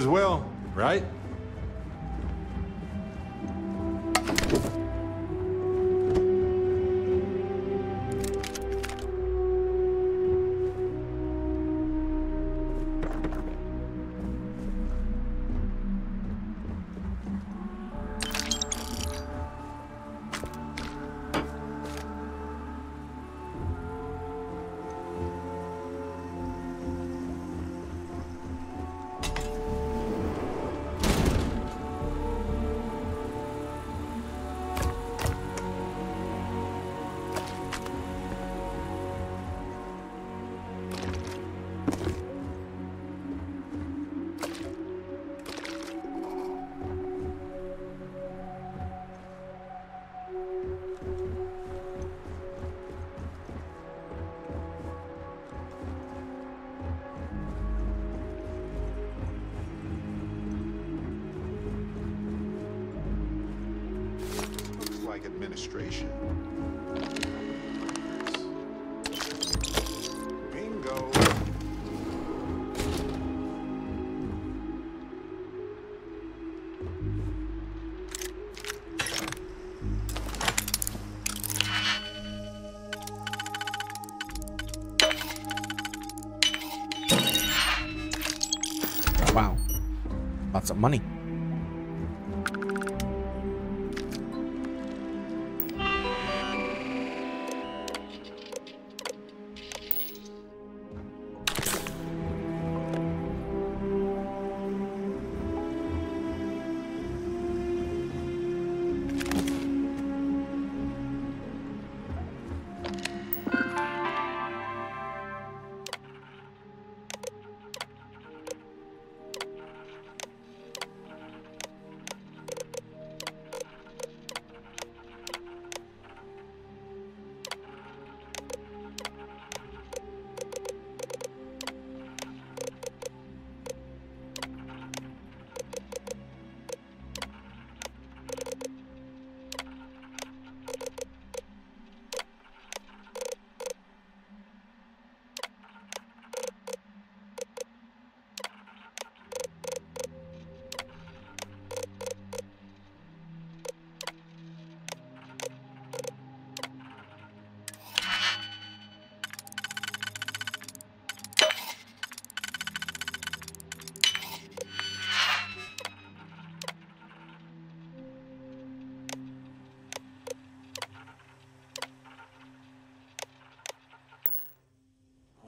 as well, right? Administration. Bingo. Wow. Lots of money.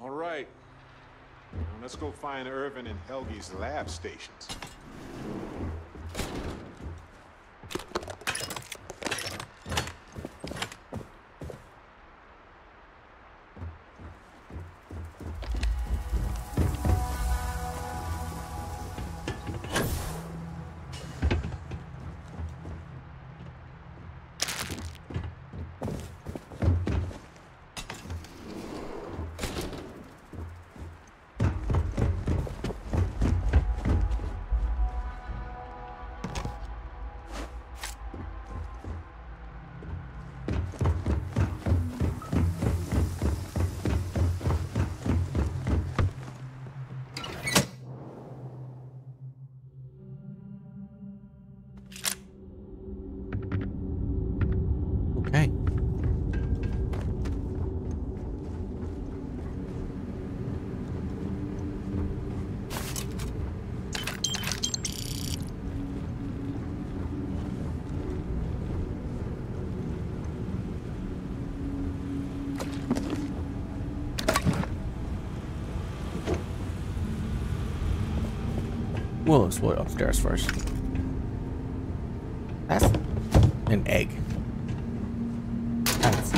All right. Now let's go find Irvin and Helgi's lab stations. Okay. We'll explore upstairs first. That's an egg. That's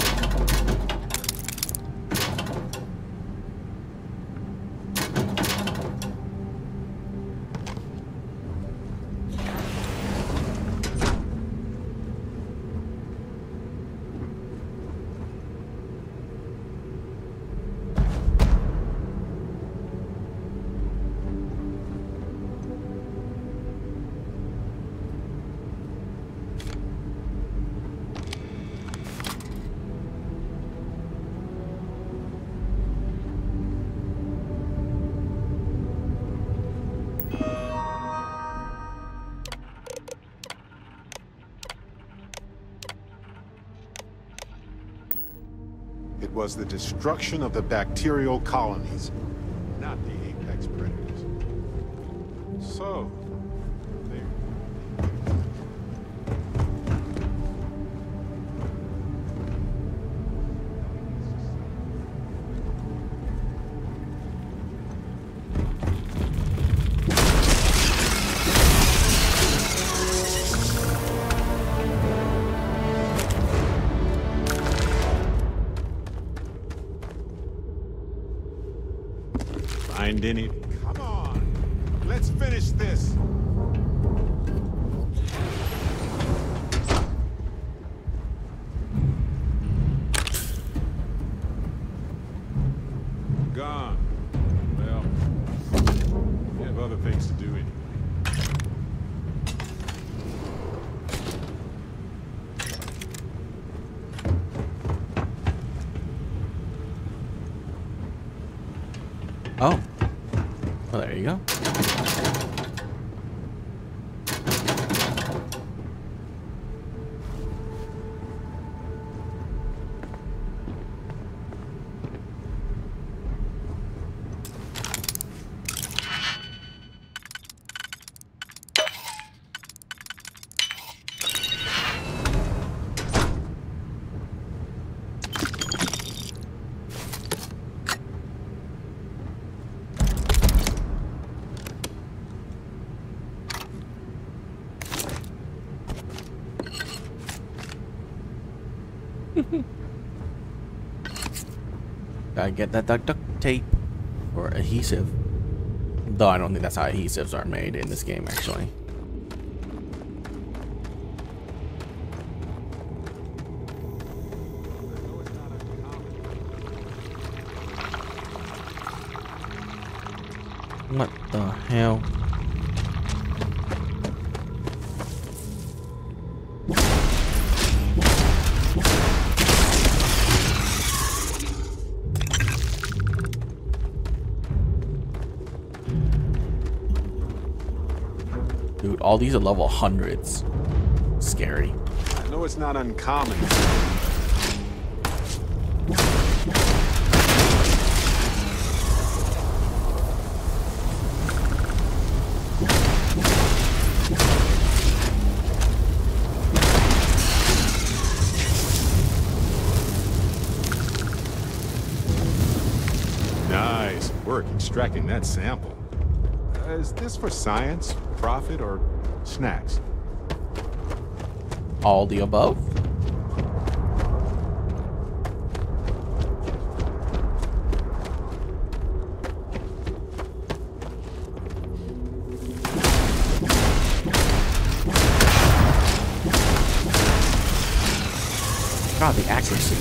It was the destruction of the bacterial colonies, not the apex predators. So, they... Find any... Come on! Let's finish this! Gone. Well, we have other things to do anyway. Oh. Well, there you go. Gotta get that duct tape or adhesive. Though I don't think that's how adhesives are made in this game, actually. What the hell? Dude, all these are level hundreds. Scary. I know it's not uncommon. Nice work extracting that sample. Is this for science, profit, or snacks? All the above? God, the accuracy.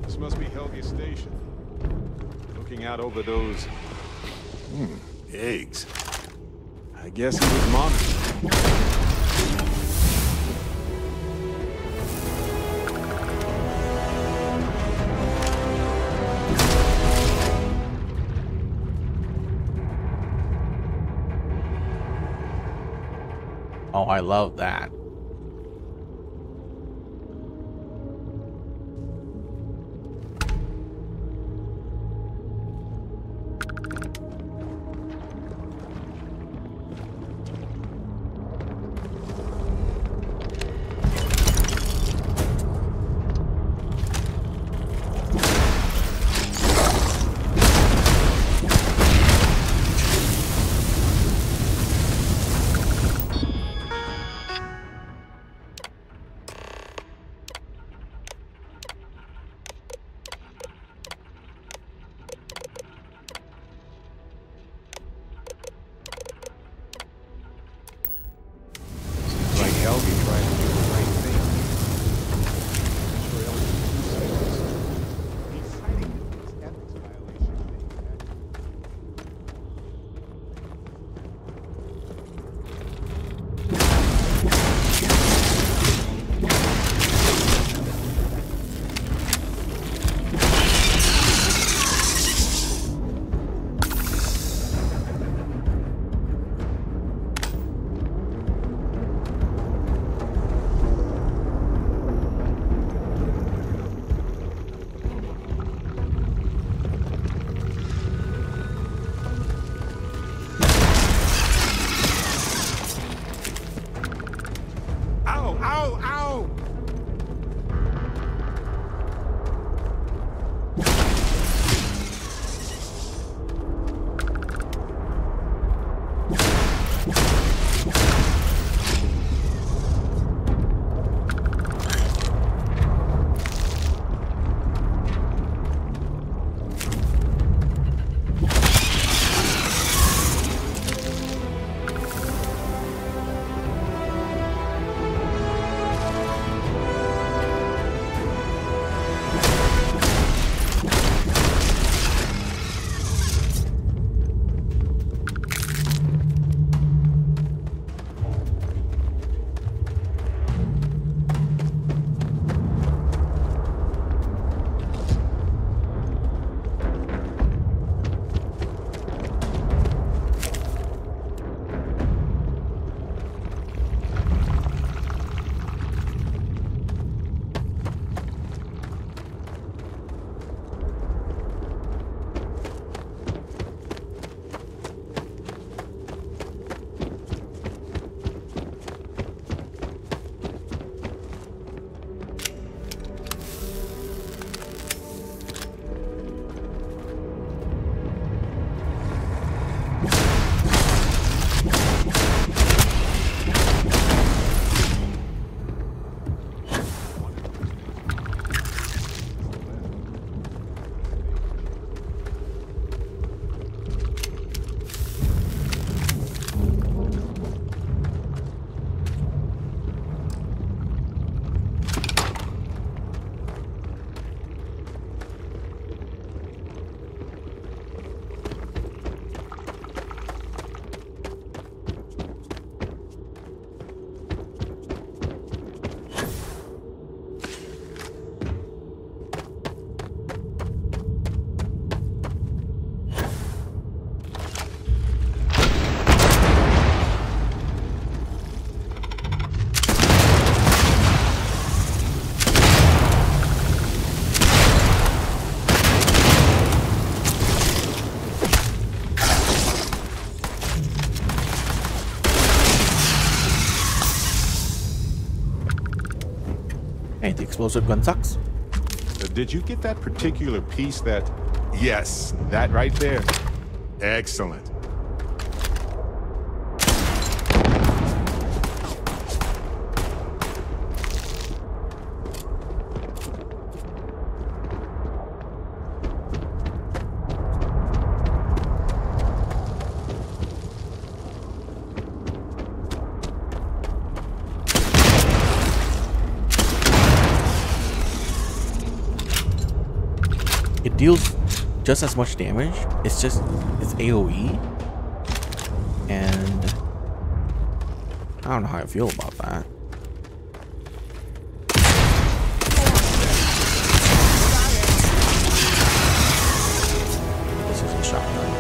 This must be Helge's station. Looking out over those... eggs. I guess he was monitoring. Oh, I love that. Hey, the explosive gun sucks. Did you get that particular piece that... Yes, that right there. Excellent. It deals just as much damage. It's AoE. And I don't know how I feel about that. This is a shotgun.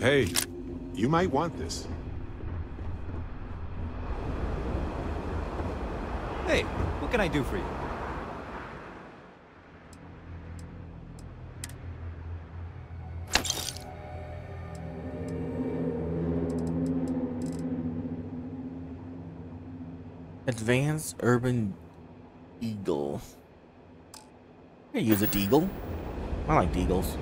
Hey, you might want this. Hey, what can I do for you? Advanced Urban Eagle. I use a deagle. I like deagles.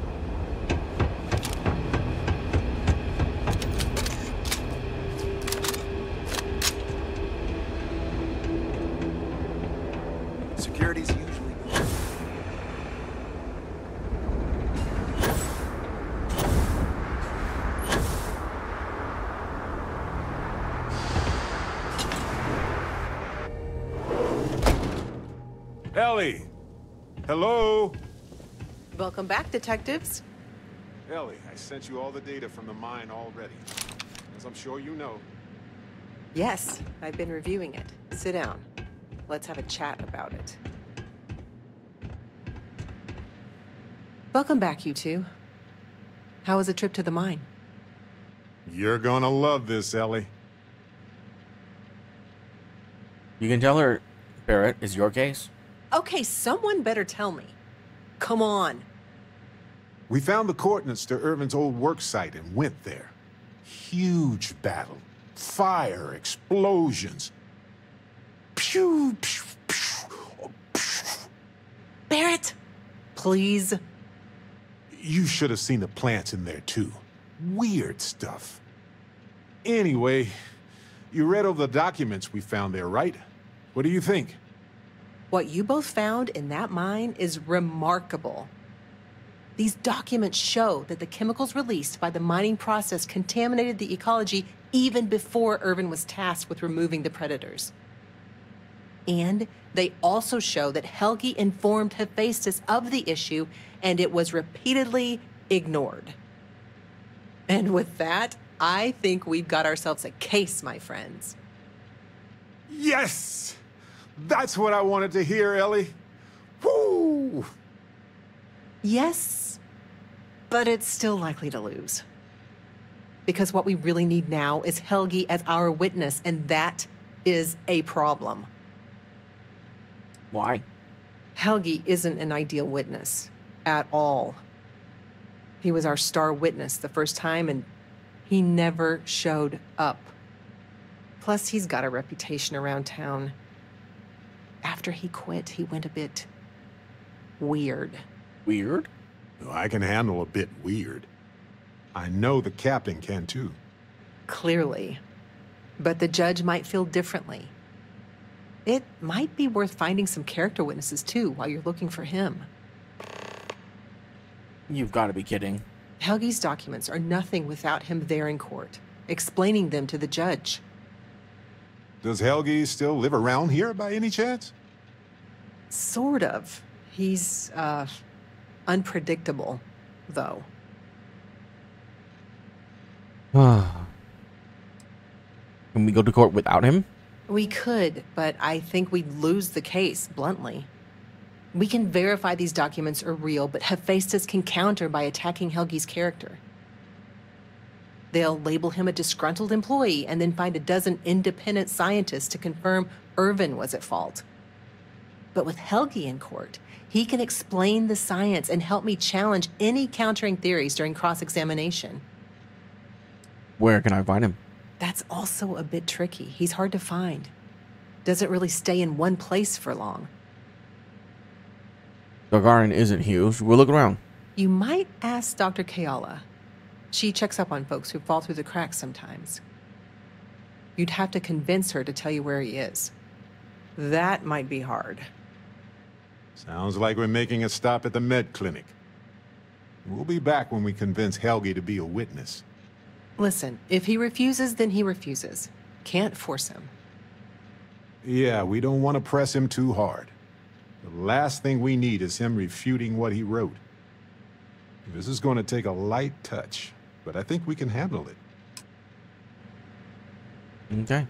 Security's usually good. Ellie! Hello? Welcome back, detectives. Ellie, I sent you all the data from the mine already. As I'm sure you know. Yes, I've been reviewing it. Sit down. Let's have a chat about it. Welcome back, you two. How was the trip to the mine? You're gonna love this, Ellie. You can tell her, Barrett, is your case. Okay, someone better tell me. Come on. We found the coordinates to Irvin's old work site and went there. Huge battle. Fire, explosions. Pew, pew, pew, pew. Barrett, please. You should have seen the plants in there, too. Weird stuff. Anyway, you read over the documents we found there, right? What do you think? What you both found in that mine is remarkable. These documents show that the chemicals released by the mining process contaminated the ecology even before Irvin was tasked with removing the predators. And they also show that Helgi informed Hephaestus of the issue, and it was repeatedly ignored. And with that, I think we've got ourselves a case, my friends. Yes! That's what I wanted to hear, Ellie. Woo! Yes, but it's still likely to lose. Because what we really need now is Helgi as our witness, and that is a problem. Why? Helgi isn't an ideal witness at all. He was our star witness the first time, and he never showed up. Plus, he's got a reputation around town. After he quit, he went a bit weird. Weird? I can handle a bit weird. I know the captain can too. Clearly. But the judge might feel differently. It might be worth finding some character witnesses too while you're looking for him. You've got to be kidding. Helgi's documents are nothing without him there in court, explaining them to the judge. Does Helgi still live around here by any chance? Sort of. He's, unpredictable, though. Can we go to court without him? We could, but I think we'd lose the case, bluntly. We can verify these documents are real, but Hephaestus can counter by attacking Helgi's character. They'll label him a disgruntled employee and then find a dozen independent scientists to confirm Irvin was at fault. But with Helgi in court, he can explain the science and help me challenge any countering theories during cross-examination. Where can I find him? That's also a bit tricky. He's hard to find. Doesn't really stay in one place for long. Gagarin isn't huge. We'll look around. You might ask Dr. Kayala. She checks up on folks who fall through the cracks sometimes. You'd have to convince her to tell you where he is. That might be hard. Sounds like we're making a stop at the med clinic. We'll be back when we convince Helgi to be a witness. Listen, if he refuses, then he refuses. Can't force him. Yeah, we don't want to press him too hard. The last thing we need is him refuting what he wrote. This is going to take a light touch, but I think we can handle it. Okay.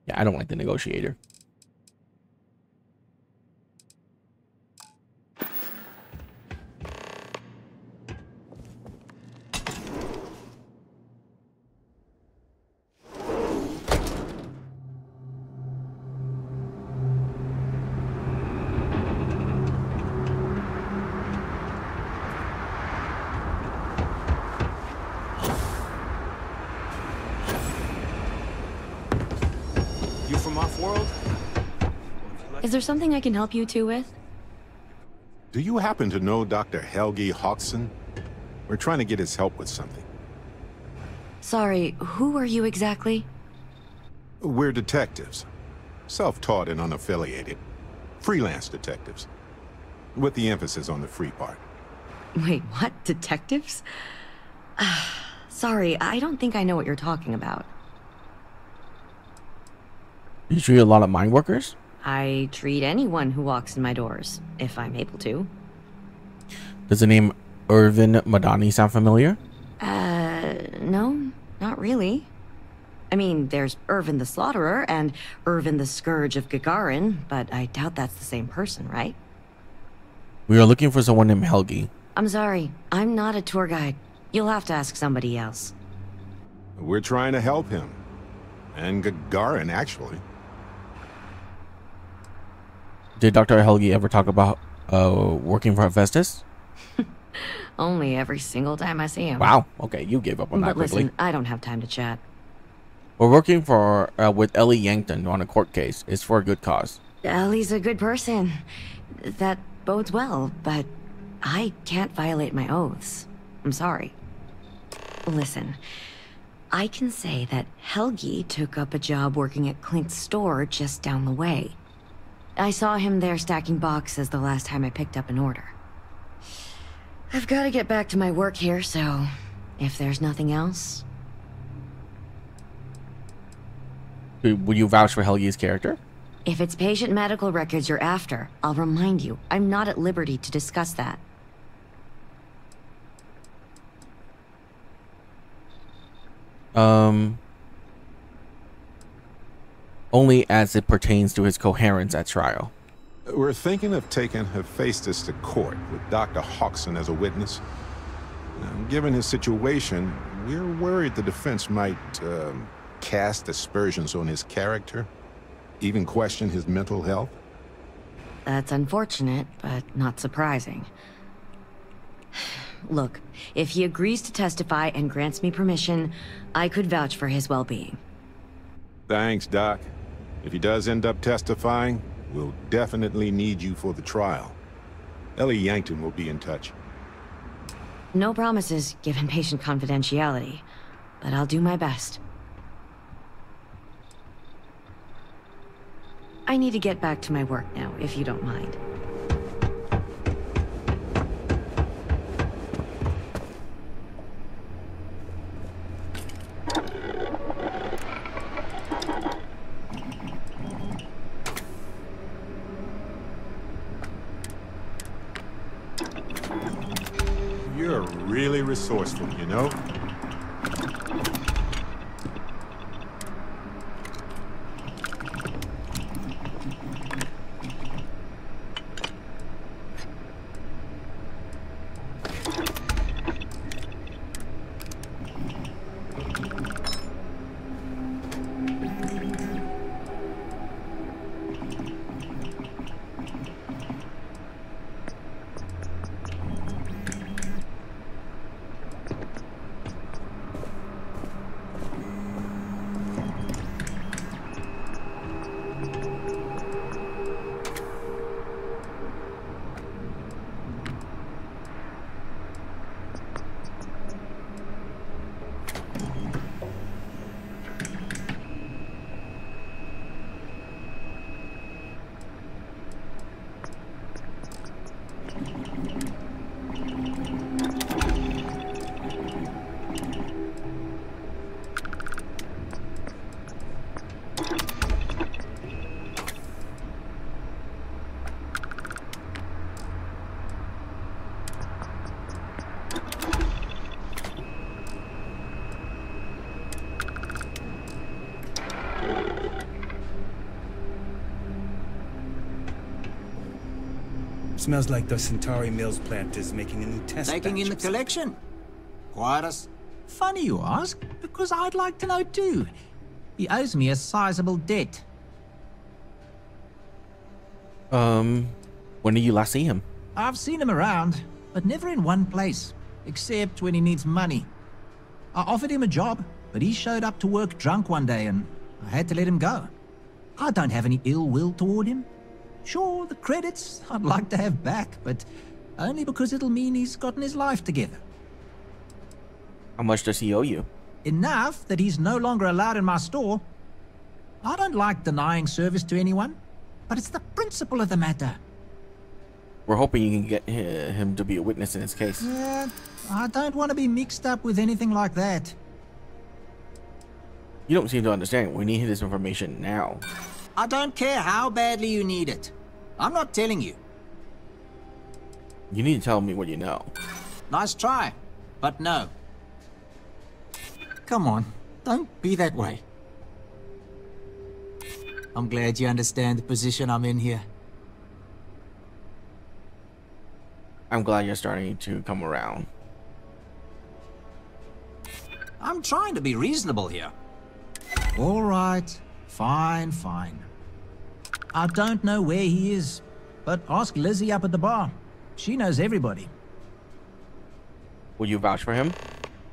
Yeah, I don't like the negotiator. You from off-world? Is there something I can help you two with? Do you happen to know Dr. Helgi Hodgson? We're trying to get his help with something. Sorry, who are you exactly? We're detectives. Self-taught and unaffiliated. Freelance detectives. With the emphasis on the free part. Wait, what? Detectives? Sorry, I don't think I know what you're talking about. You treat a lot of mine workers? I treat anyone who walks in my doors, if I'm able to. Does the name Irvin Madani sound familiar? No, not really. I mean, there's Irvin the Slaughterer and Irvin the Scourge of Gagarin, but I doubt that's the same person, right? We are looking for someone named Helgi. I'm sorry, I'm not a tour guide. You'll have to ask somebody else. We're trying to help him. And Gagarin, actually. Did Dr. Helgi ever talk about working for Hephaestus? Only every single time I see him. Wow. Okay, you gave up on that But quickly. listen, I don't have time to chat. We're working for with Ellie Yankton on a court case. It's for a good cause. Ellie's a good person. That bodes well, but I can't violate my oaths. I'm sorry. Listen, I can say that Helgi took up a job working at Clint's store just down the way. I saw him there stacking boxes the last time I picked up an order. I've got to get back to my work here, so if there's nothing else... Would you vouch for Helgi's character? If it's patient medical records you're after, I'll remind you, I'm not at liberty to discuss that. Only as it pertains to his coherence at trial. We're thinking of taking Hephaestus to court with Dr. Hodgson as a witness. Now, given his situation, we're worried the defense might cast aspersions on his character, even question his mental health. That's unfortunate, but not surprising. Look, if he agrees to testify and grants me permission, I could vouch for his well-being. Thanks, Doc. If he does end up testifying, we'll definitely need you for the trial. Ellie Yankton will be in touch. No promises, given patient confidentiality, but I'll do my best. I need to get back to my work now, if you don't mind. You're really resourceful, you know? Smells like the Centauri Mills plant is making a new test Taking batch in the of something. collection. Quietus. Funny you ask, because I'd like to know too. He owes me a sizable debt. When did you last see him? I've seen him around, but never in one place, except when he needs money. I offered him a job, but he showed up to work drunk one day and I had to let him go. I don't have any ill will toward him. Sure, the credits I'd like to have back, but only because it'll mean he's gotten his life together. How much does he owe you? Enough that he's no longer allowed in my store. I don't like denying service to anyone, but it's the principle of the matter. We're hoping you can get him to be a witness in his case. I don't want to be mixed up with anything like that. You don't seem to understand. We need this information now. I don't care how badly you need it. I'm not telling you. You need to tell me what you know. Nice try, but no. Come on, don't be that way. I'm glad you understand the position I'm in here. I'm glad you're starting to come around. I'm trying to be reasonable here. All right, fine. I don't know where he is, but ask Lizzie up at the bar. She knows everybody. Will you vouch for him?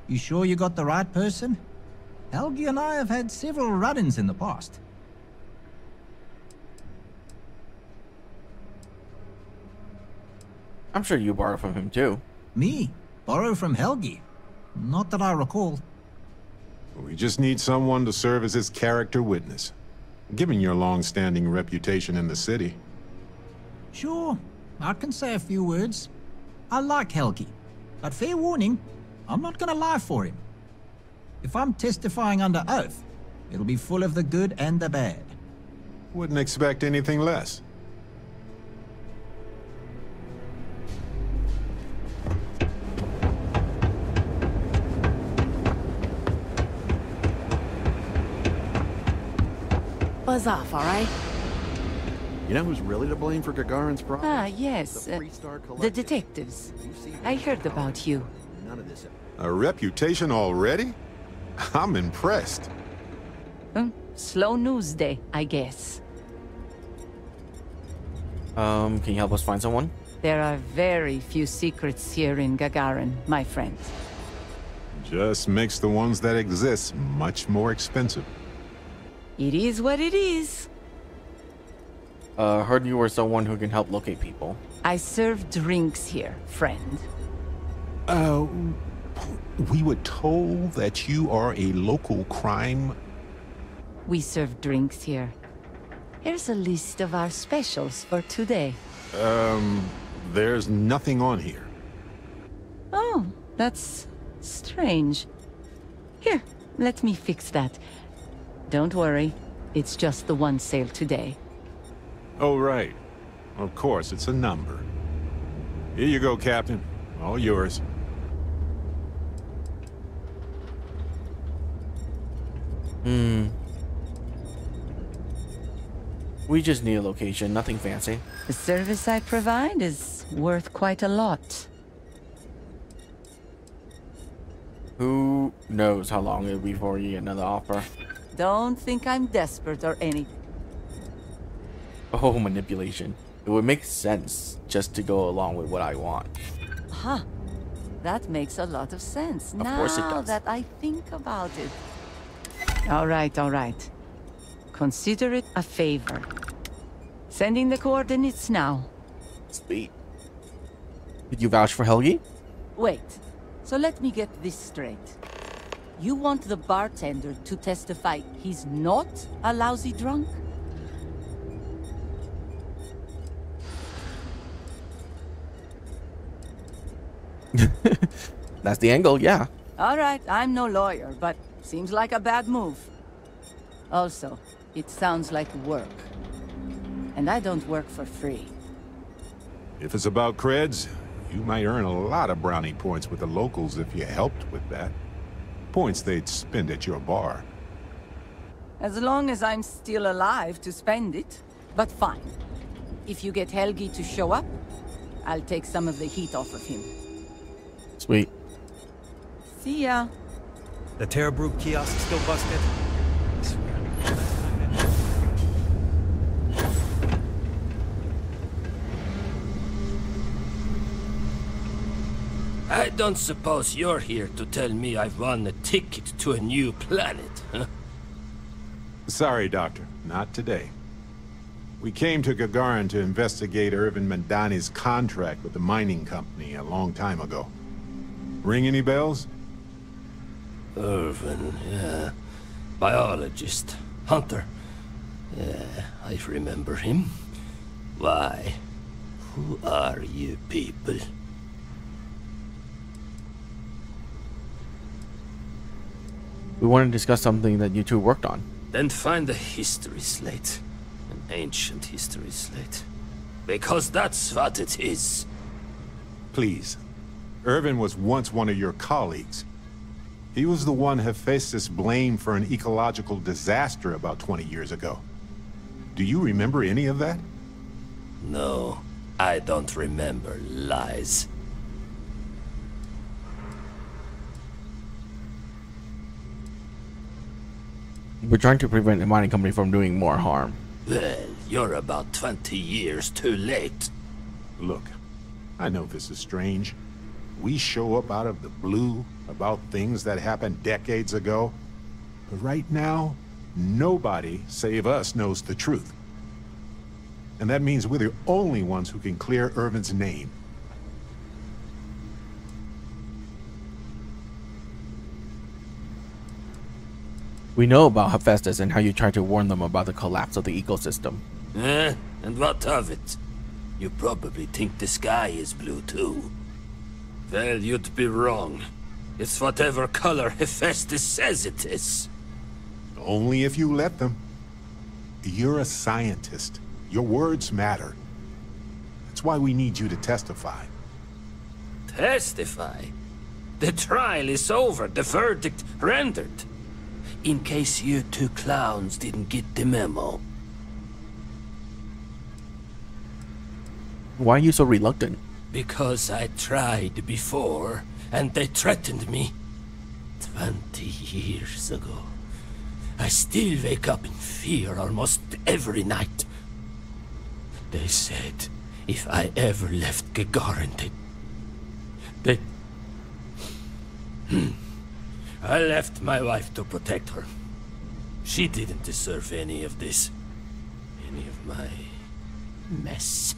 You sure you got the right person? Helgi and I have had several run-ins in the past. I'm sure you borrow from him too. Me? Borrow from Helgi? Not that I recall. We just need someone to serve as his character witness, given your long-standing reputation in the city. Sure, I can say a few words. I like Helgi, but fair warning, I'm not gonna lie for him. If I'm testifying under oath, it'll be full of the good and the bad. Wouldn't expect anything less. Buzz off, all right? You know who's really to blame for Gagarin's problem? Ah, yes. The Freestar The Collective. detectives. You see I heard about you. none of this. A reputation already? I'm impressed. Slow news day, I guess. Can you help us find someone? There are very few secrets here in Gagarin, my friend. Just makes the ones that exist much more expensive. It is what it is. Heard you were someone who can help locate people. I serve drinks here, friend. We were told that you are a local crime. We serve drinks here. Here's a list of our specials for today. There's nothing on here. Oh, that's strange. Here, let me fix that. Don't worry, it's just the one sale today. Oh, right. Of course, it's a number. Here you go, Captain. All yours. We just need a location, nothing fancy. The service I provide is worth quite a lot. Who knows how long it'll be before you get another offer? Don't think I'm desperate or any. Oh, manipulation. It would make sense just to go along with what I want. Huh. That makes a lot of sense. Of course it Now does. that I think about it. All right, all right. Consider it a favor. Sending the coordinates now. Sweet. Did you vouch for Helgi? Wait. So let me get this straight. You want the bartender to testify he's not a lousy drunk? That's the angle, yeah. All right, I'm no lawyer, but seems like a bad move. Also, it sounds like work. And I don't work for free. If it's about creds, you might earn a lot of brownie points with the locals if you helped with that. Points they'd spend at your bar. As long as I'm still alive to spend it. But fine. If you get Helgi to show up, I'll take some of the heat off of him. Sweet. See ya. The Terror Brew kiosk is still busted? I don't suppose you're here to tell me I've won a ticket to a new planet, huh? Sorry, Doctor. Not today. We came to Gagarin to investigate Irvin Mandani's contract with the mining company a long time ago. Ring any bells? Irvin, yeah. Biologist. Hunter. Yeah, I remember him. Why? Who are you people? We want to discuss something that you two worked on. Then find a history slate. An ancient history slate. Because that's what it is. Please. Irvin was once one of your colleagues. He was the one Hephaestus blamed for an ecological disaster about 20 years ago. Do you remember any of that? No, I don't remember lies. We're trying to prevent the mining company from doing more harm. Well, you're about 20 years too late. Look, I know this is strange. We show up out of the blue about things that happened decades ago. But right now, nobody save us knows the truth. And that means we're the only ones who can clear Irvin's name. We know about Hephaestus and how you tried to warn them about the collapse of the ecosystem. Eh? And what of it? You probably think the sky is blue too. Well, you'd be wrong. It's whatever color Hephaestus says it is. Only if you let them. You're a scientist. Your words matter. That's why we need you to testify. Testify? The trial is over, the verdict rendered. In case you two clowns didn't get the memo. Why are you so reluctant? Because I tried before, and they threatened me. 20 years ago. I still wake up in fear almost every night. They said if I ever left Gagarin, I left my wife to protect her. She didn't deserve any of this. Any of my mess.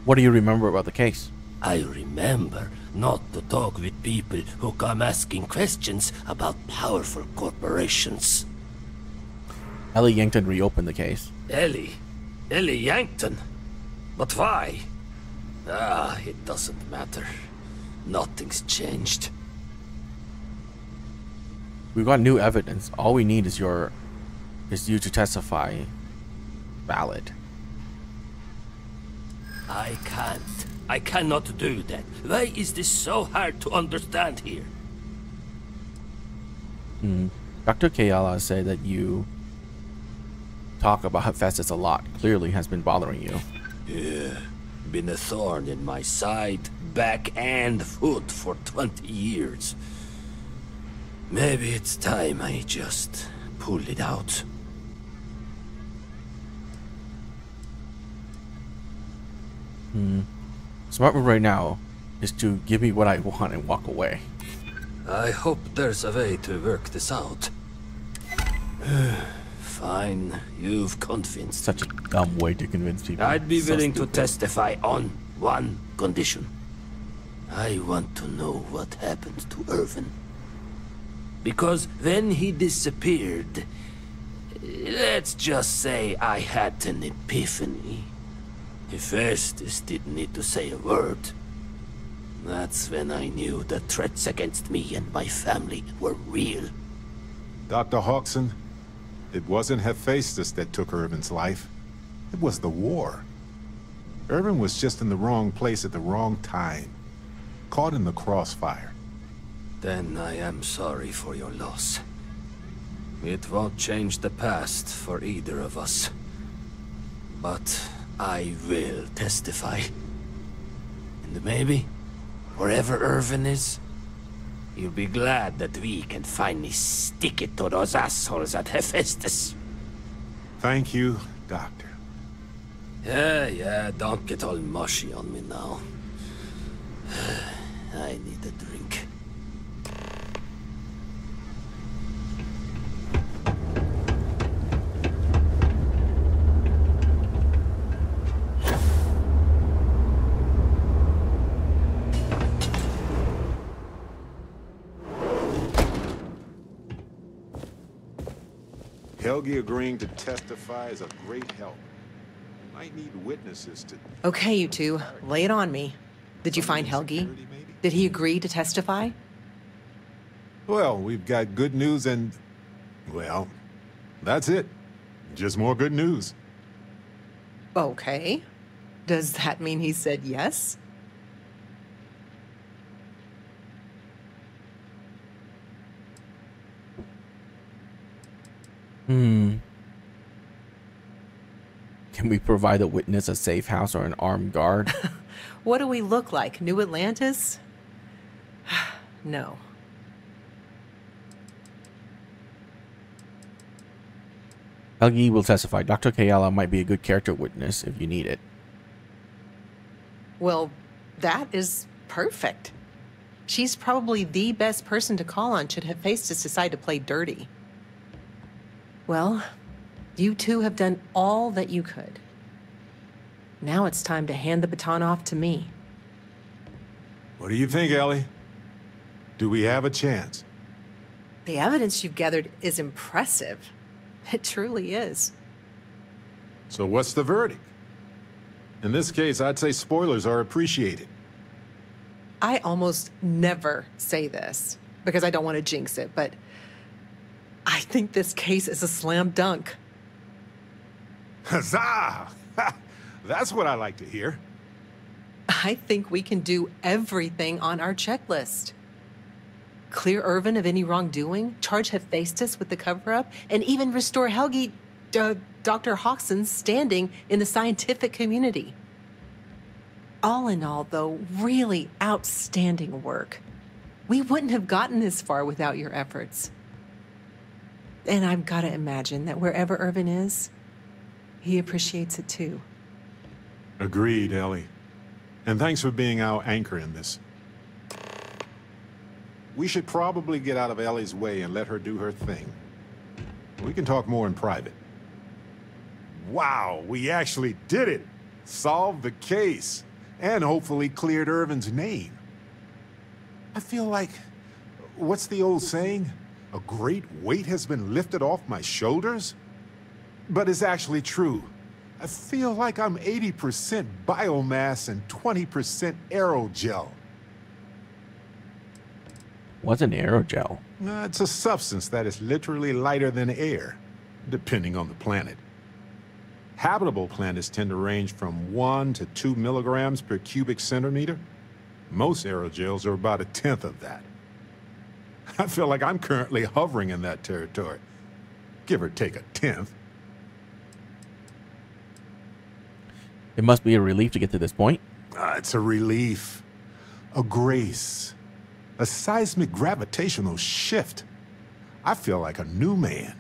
What do you remember about the case? I remember not to talk with people who come asking questions about powerful corporations. Ellie Yankton reopened the case. Ellie Yankton? But why? It doesn't matter. Nothing's changed. We've got new evidence. All we need is you to testify. Valid. I can't. I cannot do that. Why is this so hard to understand here? Dr. Kayala said that you talk about Hephaestus a lot. Clearly has been bothering you. Yeah. Been a thorn in my side, back and foot for 20 years. Maybe it's time I just pull it out. Smart move right now is to give me what I want and walk away. I hope there's a way to work this out. Fine, you've convinced. Such a dumb way to convince people. I'd be So willing to stupid. testify on one condition. I want to know what happened to Irvin. Because when he disappeared, let's just say I had an epiphany. Hephaestus didn't need to say a word. That's when I knew the threats against me and my family were real. Dr. Hawkson, it wasn't Hephaestus that took Irvin's life. It was the war. Irvin was just in the wrong place at the wrong time. Caught in the crossfire. Then I am sorry for your loss. It won't change the past for either of us. But I will testify. And maybe, wherever Irvin is, you'll be glad that we can finally stick it to those assholes at Hephaestus. Thank you, Doctor. Yeah, don't get all mushy on me now. I need a drink. Helgi agreeing to testify is a great help. Might need witnesses to... Okay, you two, lay it on me. Did you find Helgi? Did he agree to testify? Well, we've got good news and... well, that's it. Just more good news. Okay. Does that mean he said yes? Can we provide a witness a safe house or an armed guard? What do we look like? New Atlantis? No. Helgi will testify. Dr. Kayala might be a good character witness if you need it. Well, that is perfect. She's probably the best person to call on should Hephaestus decide to play dirty. Well, you two have done all that you could. Now it's time to hand the baton off to me. What do you think, Ellie? Do we have a chance? The evidence you've gathered is impressive. It truly is. So what's the verdict? In this case, I'd say spoilers are appreciated. I almost never say this because I don't want to jinx it, but I think this case is a slam dunk. Huzzah! That's what I like to hear. I think we can do everything on our checklist. Clear Irvin of any wrongdoing, charge Hephaestus with the cover-up, and even restore Helgi Dr. Hodgson's standing in the scientific community. All in all, though, really outstanding work. We wouldn't have gotten this far without your efforts. And I've got to imagine that wherever Irvin is, he appreciates it too. Agreed, Ellie. And thanks for being our anchor in this. We should probably get out of Ellie's way and let her do her thing. We can talk more in private. Wow, we actually did it! Solved the case. And hopefully cleared Irvin's name. I feel like... what's the old saying? A great weight has been lifted off my shoulders? But it's actually true. I feel like I'm 80% biomass and 20% aerogel. What's an aerogel? It's a substance that is literally lighter than air, depending on the planet. Habitable planets tend to range from 1 to 2 milligrams per cubic centimeter. Most aerogels are about 1/10 of that. I feel like I'm currently hovering in that territory. Give or take 1/10. It must be a relief to get to this point. It's a relief. A grace. A seismic gravitational shift. I feel like a new man.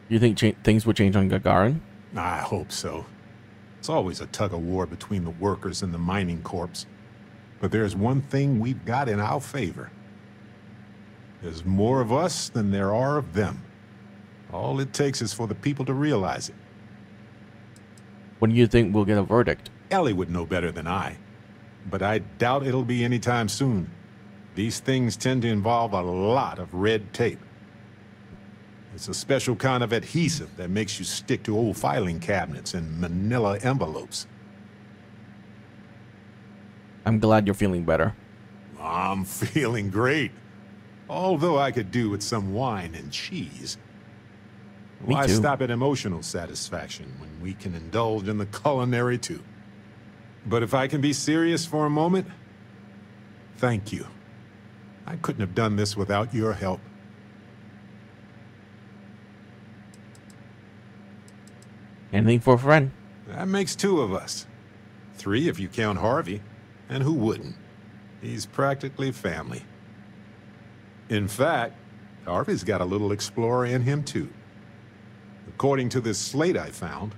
You think things will change on Gagarin? I hope so. It's always a tug-of-war between the workers and the mining corps. But there's one thing we've got in our favor. There's more of us than there are of them. All it takes is for the people to realize it. When do you think we'll get a verdict? Ellie would know better than I. But I doubt it'll be anytime soon. These things tend to involve a lot of red tape. It's a special kind of adhesive that makes you stick to old filing cabinets and manila envelopes. I'm glad you're feeling better. I'm feeling great. Although I could do with some wine and cheese. Me Why too. stop at emotional satisfaction when we can indulge in the culinary too? But if I can be serious for a moment, thank you. I couldn't have done this without your help. Anything for a friend. That makes 2 of us. 3 if you count Harvey. And who wouldn't? He's practically family. In fact, Harvey's got a little explorer in him too. According to this slate I found,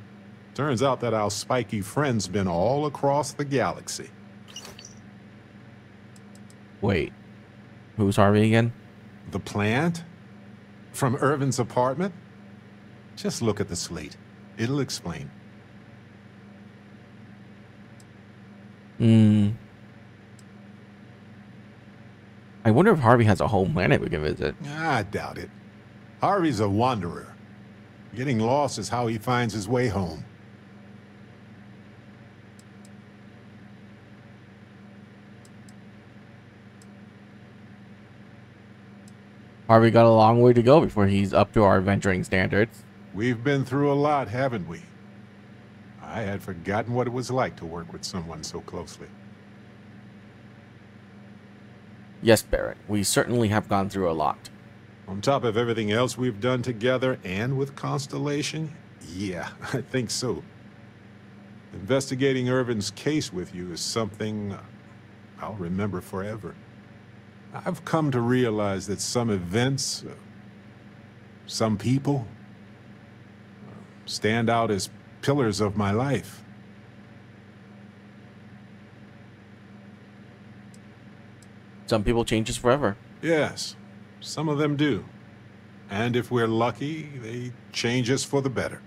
turns out that our spiky friend's been all across the galaxy. Wait. Who's Harvey again? The plant? From Irvin's apartment? Just look at the slate. It'll explain. I wonder if Harvey has a home planet we can visit. I doubt it. Harvey's a wanderer. Getting lost is how he finds his way home. Harvey got a long way to go before he's up to our adventuring standards. We've been through a lot, haven't we? I had forgotten what it was like to work with someone so closely. Yes, Barrett, we certainly have gone through a lot. On top of everything else we've done together and with Constellation, yeah, I think so. Investigating Irvin's case with you is something I'll remember forever. I've come to realize that some events, some people, stand out as pillars of my life. Some people change us forever. Yes, some of them do. And if we're lucky, they change us for the better.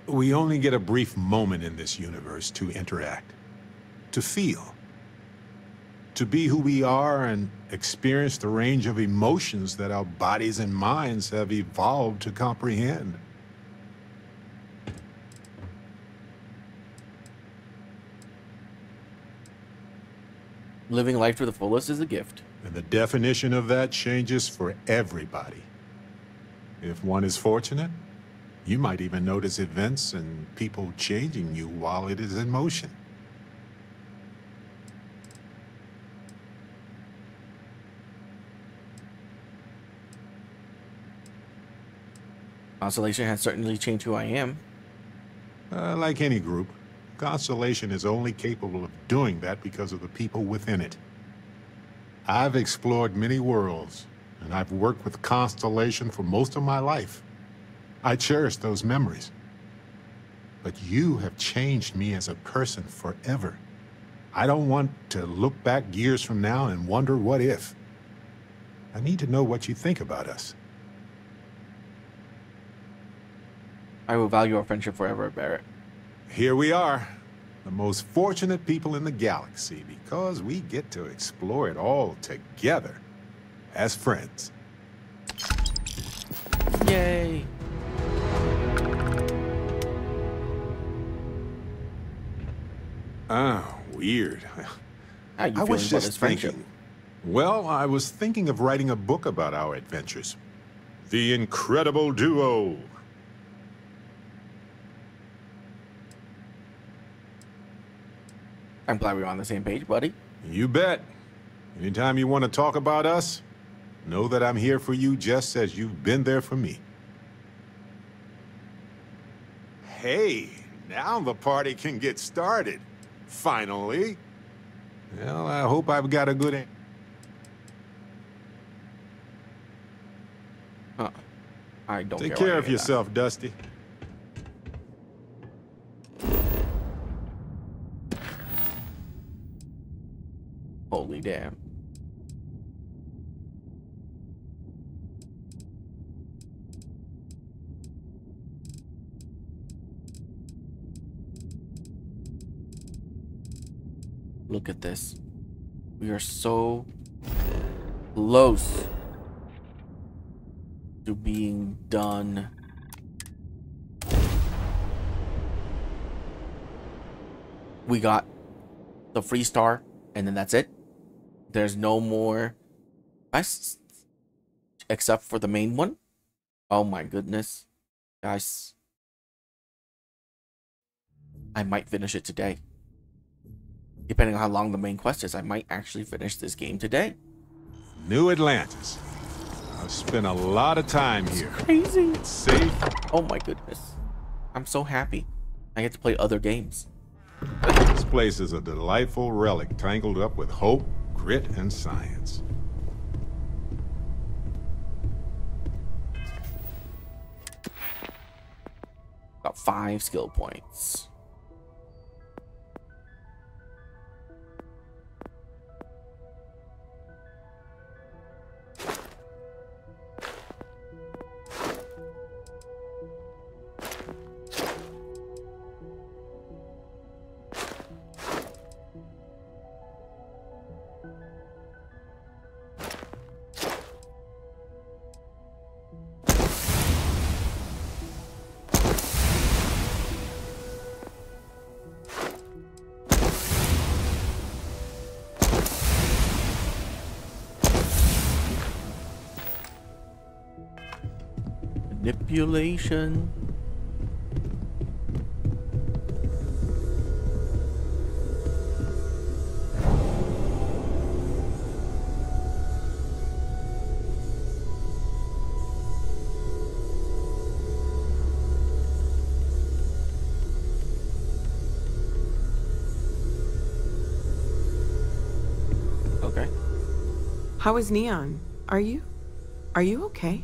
We only get a brief moment in this universe to interact, to feel, to be who we are and experience the range of emotions that our bodies and minds have evolved to comprehend. Living life to the fullest is a gift. And the definition of that changes for everybody. If one is fortunate, you might even notice events and people changing you while it is in motion. Constellation has certainly changed who I am. Like any group, Constellation is only capable of doing that because of the people within it. I've explored many worlds, and I've worked with Constellation for most of my life. I cherish those memories. But you have changed me as a person forever. I don't want to look back years from now and wonder what if. I need to know what you think about us. I will value our friendship forever, Barrett. Here we are, the most fortunate people in the galaxy, because we get to explore it all together as friends. Yay! Ah, weird. How you I feeling was about just this friendship? thinking. Well, I was thinking of writing a book about our adventures. The Incredible Duo. I'm glad we're on the same page, buddy. You bet. Anytime you want to talk about us, know that I'm here for you just as you've been there for me. Hey, now the party can get started. Finally. Well, I hope I've got a good... I don't Take care care what of any yourself, Dusty. Holy damn. Look at this. We are so close to being done. We got the free star, and then that's it. There's no more quests except for the main one. Oh my goodness, guys. I might finish it today. Depending on how long the main quest is, I might actually finish this game today. New Atlantis. I've spent a lot of time here. Crazy. It's safe. Oh my goodness. I'm so happy. I get to play other games. This place is a delightful relic tangled up with hope, grit, and science. Got 5 skill points. Manipulation. Okay. How is Neon? Are you okay?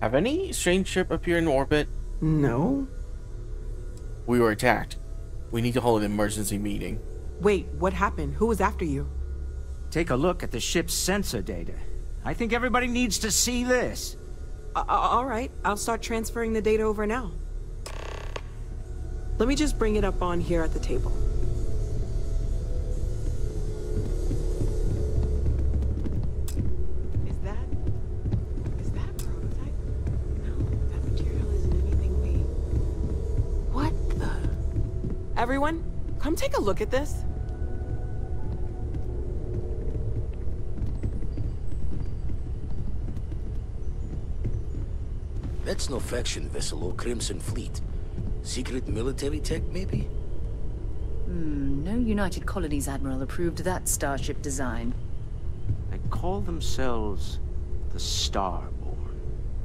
Have any strange ship appear in orbit? No. We were attacked. We need to hold an emergency meeting. Wait, what happened? Who was after you? Take a look at the ship's sensor data. I think everybody needs to see this. All right, I'll start transferring the data over now. Let me just bring it up on here at the table. Is that prototype? No, that material isn't anything we... What the... Everyone, come take a look at this. That's no faction vessel or Crimson Fleet. Secret military tech, maybe? No United Colonies Admiral approved that starship design. They call themselves the Starborn,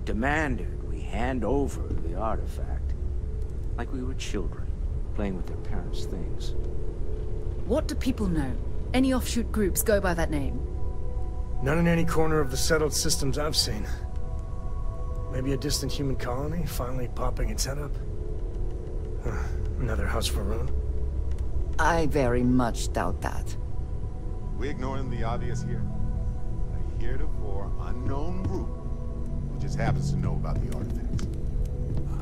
demanded we hand over the artifact. Like we were children, playing with their parents' things. What do people know? Any offshoot groups go by that name? None in any corner of the settled systems I've seen. Maybe a distant human colony finally popping its head up? Another house for Rune? I very much doubt that. We ignoring the obvious here? A heretofore unknown group who just happens to know about the artifacts.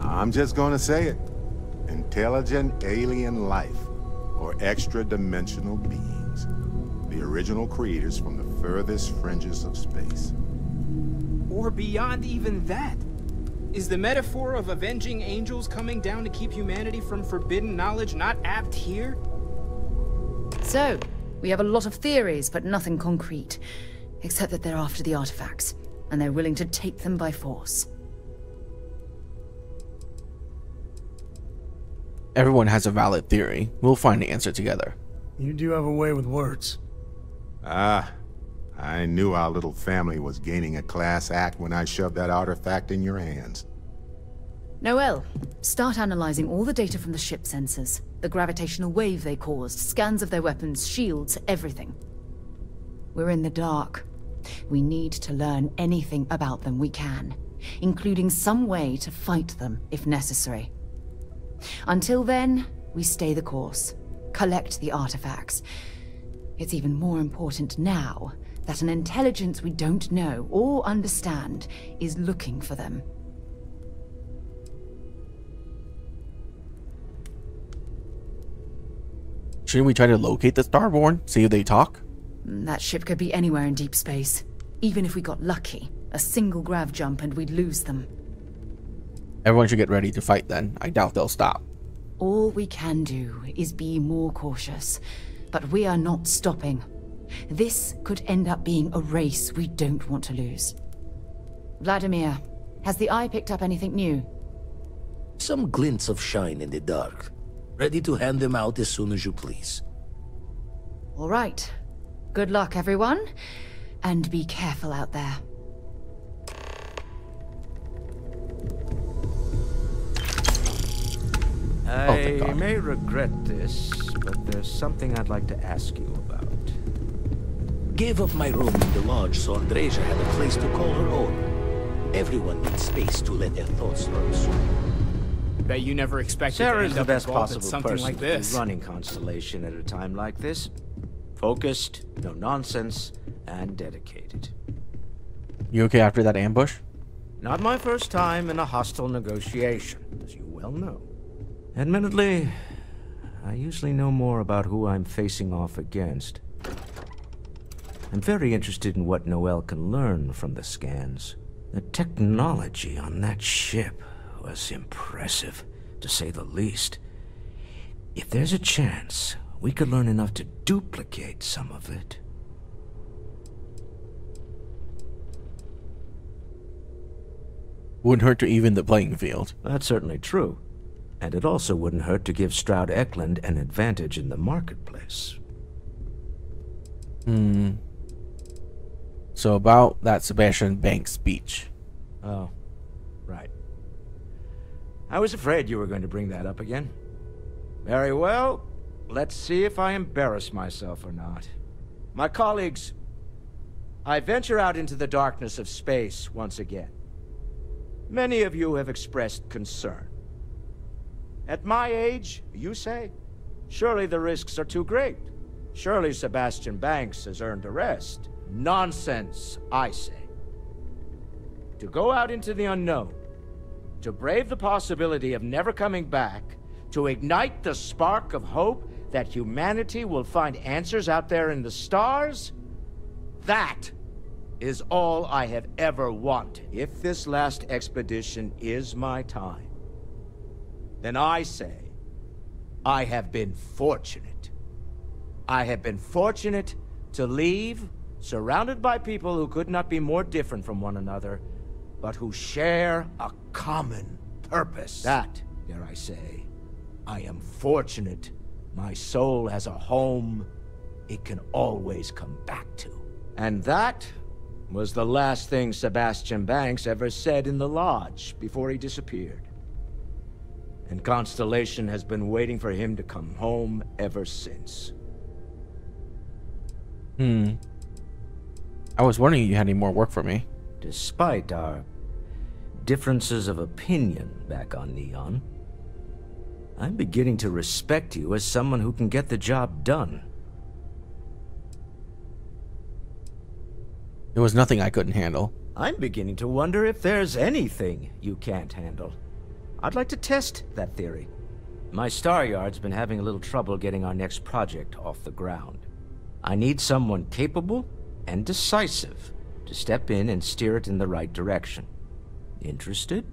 I'm just gonna say it. Intelligent alien life, or extra-dimensional beings. The original creators from the furthest fringes of space. Or beyond even that. Is the metaphor of avenging angels coming down to keep humanity from forbidden knowledge not apt here? So, we have a lot of theories, but nothing concrete. Except that they're after the artifacts, and they're willing to take them by force. Everyone has a valid theory. We'll find the answer together. You do have a way with words. Ah, I knew our little family was gaining a class act when I shoved that artifact in your hands. Noel, start analyzing all the data from the ship sensors. The gravitational wave they caused, scans of their weapons, shields, everything. We're in the dark. We need to learn anything about them we can, including some way to fight them if necessary. Until then, we stay the course, collect the artifacts. It's even more important now that an intelligence we don't know or understand is looking for them. Shouldn't we try to locate the Starborn? See if they talk? That ship could be anywhere in deep space. Even if we got lucky, a single grav jump and we'd lose them. Everyone should get ready to fight then. I doubt they'll stop. All we can do is be more cautious. But we are not stopping. This could end up being a race we don't want to lose. Vladimir, has the Eye picked up anything new? Some glints of shine in the dark. Ready to hand them out as soon as you please. All right. Good luck, everyone. And be careful out there. I may regret this, but there's something I'd like to ask you about. Gave up my room in the lodge so Andreja had a place to call her own. Everyone needs space to let their thoughts run through. Bet you never expected Sarah's to the end up best involved in possible something person like to be this. running Constellation at a time like this. Focused, no nonsense, and dedicated. You okay after that ambush? Not my first time in a hostile negotiation, as you well know. Admittedly, I usually know more about who I'm facing off against. I'm very interested in what Noel can learn from the scans. The technology on that ship was impressive, to say the least. If there's a chance, we could learn enough to duplicate some of it. Wouldn't hurt to even the playing field. That's certainly true. And it also wouldn't hurt to give Stroud Eklund an advantage in the marketplace. So about that Sebastian Banks speech. Oh, right. I was afraid you were going to bring that up again. Very well. Let's see if I embarrass myself or not. My colleagues, I venture out into the darkness of space once again. Many of you have expressed concern. At my age, you say, surely the risks are too great. Surely Sebastian Banks has earned a rest. Nonsense, I say. To go out into the unknown, to brave the possibility of never coming back, to ignite the spark of hope that humanity will find answers out there in the stars, that is all I have ever wanted. If this last expedition is my time, then I say, I have been fortunate. I have been fortunate to leave, surrounded by people who could not be more different from one another, but who share a common purpose. That, dare I say, I am fortunate. My soul has a home it can always come back to. And that was the last thing Sebastian Banks ever said in the lodge before he disappeared. And Constellation has been waiting for him to come home ever since. I was wondering if you had any more work for me. Despite our differences of opinion back on Neon, I'm beginning to respect you as someone who can get the job done. There was nothing I couldn't handle. I'm beginning to wonder if there's anything you can't handle. I'd like to test that theory. My Star Yard's been having a little trouble getting our next project off the ground. I need someone capable and decisive to step in and steer it in the right direction. Interested?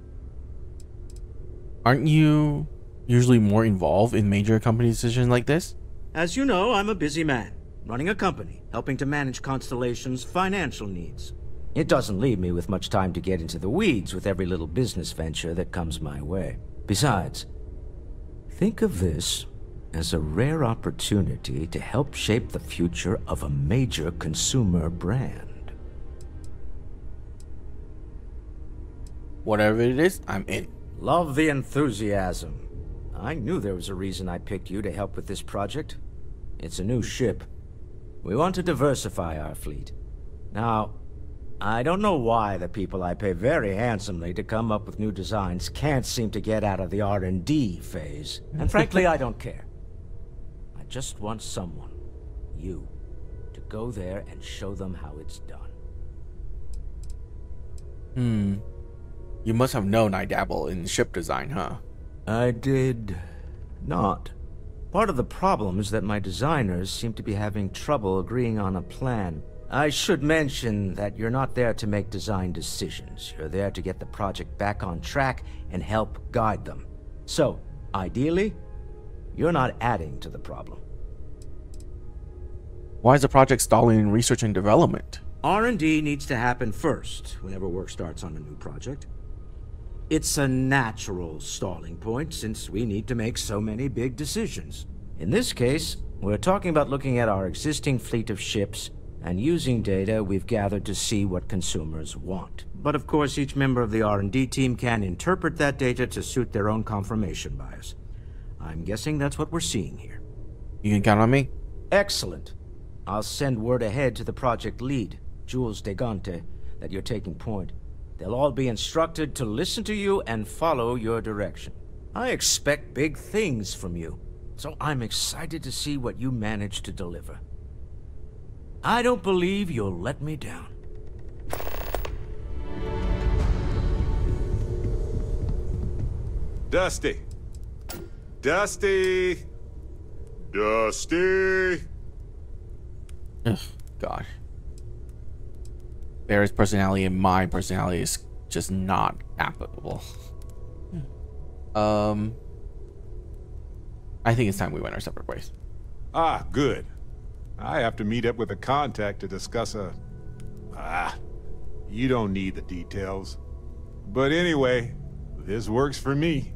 Aren't you usually more involved in major company decisions like this? As you know, I'm a busy man, running a company, helping to manage Constellation's financial needs. It doesn't leave me with much time to get into the weeds with every little business venture that comes my way. Besides, think of this as a rare opportunity to help shape the future of a major consumer brand. Whatever it is, I'm in. Love the enthusiasm. I knew there was a reason I picked you to help with this project. It's a new ship. We want to diversify our fleet. Now, I don't know why the people I pay very handsomely to come up with new designs can't seem to get out of the R&D phase. And frankly, I don't care. I just want someone, you, to go there and show them how it's done. You must have known I dabble in ship design, huh? I did not. Part of the problem is that my designers seem to be having trouble agreeing on a plan. I should mention that you're not there to make design decisions. You're there to get the project back on track and help guide them. So, ideally, you're not adding to the problem. Why is the project stalling in research and development? R&D needs to happen first whenever work starts on a new project. It's a natural stalling point since we need to make so many big decisions. In this case, we're talking about looking at our existing fleet of ships and using data we've gathered to see what consumers want. But of course, each member of the R&D team can interpret that data to suit their own confirmation bias. I'm guessing that's what we're seeing here. You can count on me? Excellent. I'll send word ahead to the project lead, Jules Degante, that you're taking point. They'll all be instructed to listen to you and follow your direction. I expect big things from you, so I'm excited to see what you manage to deliver. I don't believe you'll let me down. Dusty. Dusty. Dusty. Ugh, God. Barry's personality and my personality is just not applicable. I think it's time we went our separate ways. Ah, good. I have to meet up with a contact to discuss a... you don't need the details. But anyway, this works for me.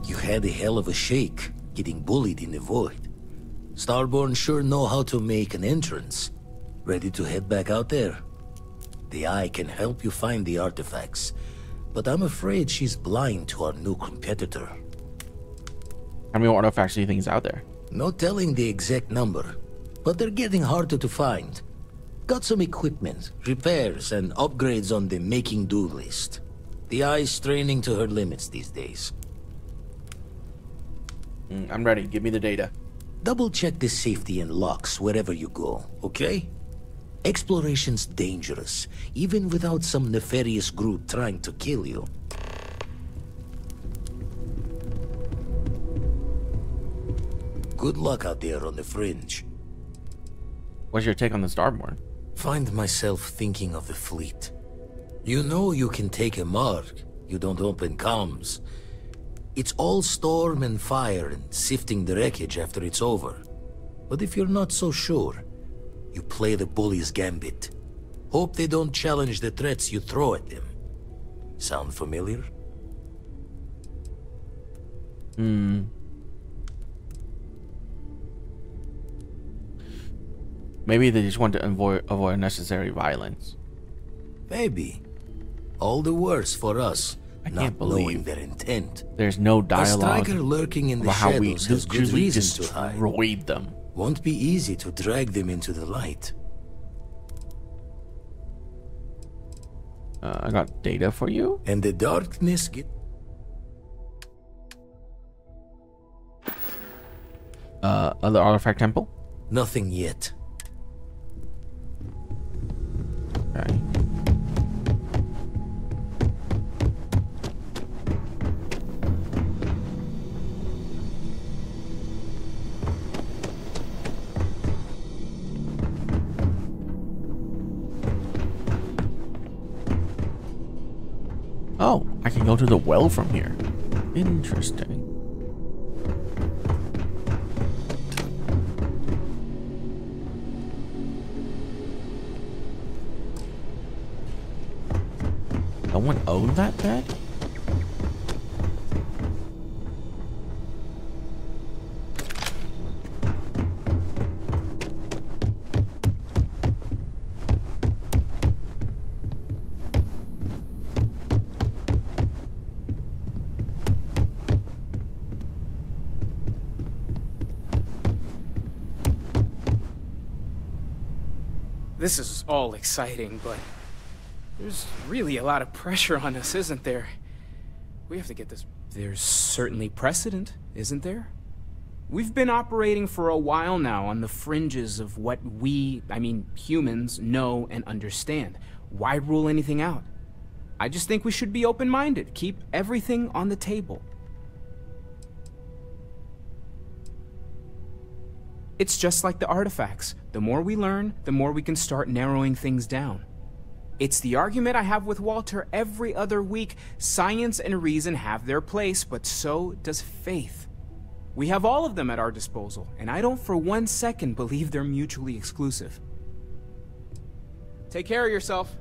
You had a hell of a shake, getting bullied in the void. Starborn sure know how to make an entrance. Ready to head back out there? The Eye can help you find the artifacts, but I'm afraid she's blind to our new competitor. How many artifacts do you think is out there? No telling the exact number, but they're getting harder to find. Got some equipment, repairs, and upgrades on the making-do list. The Eye's straining to her limits these days. I'm ready. Give me the data. Double-check the safety and locks wherever you go, okay? Exploration's dangerous, even without some nefarious group trying to kill you. Good luck out there on the fringe. What's your take on the Starborn? Find myself thinking of the fleet. You know you can take a mark, you don't open comms. It's all storm and fire and sifting the wreckage after it's over. But if you're not so sure, you play the bully's gambit. Hope they don't challenge the threats you throw at them. Sound familiar? Maybe they just want to avoid unnecessary violence. Maybe. All the worse for us. I not can't knowing believe their intent. There's no A dialogue striker lurking in the about how we shadows has good reason to hide. destroyed them. Won't be easy to drag them into the light. I got data for you. And the darkness get... Other artifact temple? Nothing yet. Okay. Oh, I can go to the well from here. Interesting. Someone owned that bed? This is all exciting, but there's really a lot of pressure on us, isn't there? We have to get this... There's certainly precedent, isn't there? We've been operating for a while now on the fringes of what we, humans, know and understand. Why rule anything out? I just think we should be open-minded, keep everything on the table. It's just like the artifacts. The more we learn, the more we can start narrowing things down. It's the argument I have with Walter every other week. Science and reason have their place, but so does faith. We have all of them at our disposal, and I don't for 1 second believe they're mutually exclusive. Take care of yourself.